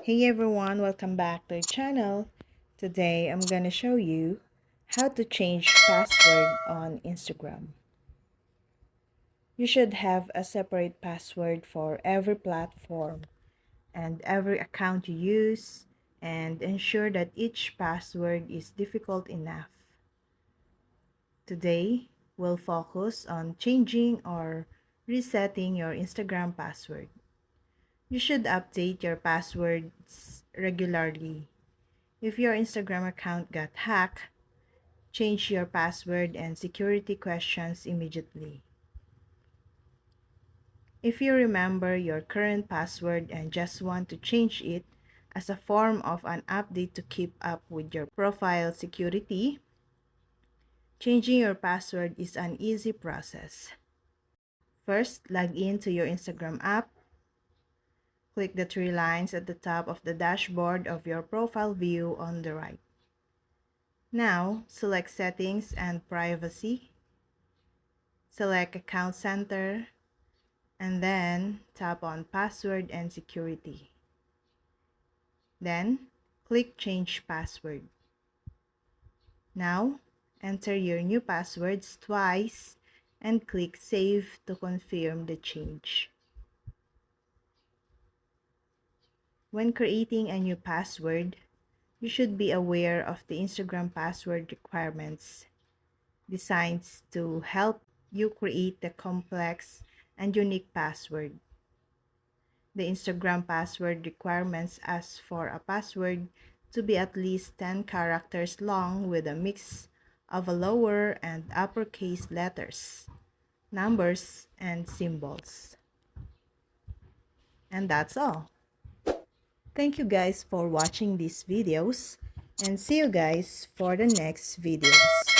Hey everyone, welcome back to the channel. Today I'm gonna show you how to change password on Instagram. You should have a separate password for every platform and every account you use, and ensure that each password is difficult enough. Today, we'll focus on changing or resetting your Instagram password. You should update your passwords regularly. If your Instagram account got hacked, change your password and security questions immediately. If you remember your current password and just want to change it as a form of an update to keep up with your profile security, changing your password is an easy process. First, log in to your Instagram app. Click the three lines at the top of the dashboard of your profile view on the right. Now, select Settings and Privacy. Select Account Center, and then tap on Password and Security. Then, click Change Password. Now, enter your new passwords twice and click Save to confirm the change. When creating a new password, you should be aware of the Instagram password requirements designed to help you create the complex and unique password. The Instagram password requirements ask for a password to be at least 10 characters long with a mix of a lower and uppercase letters, numbers, and symbols. And that's all. Thank you guys for watching these videos, and see you guys for the next videos.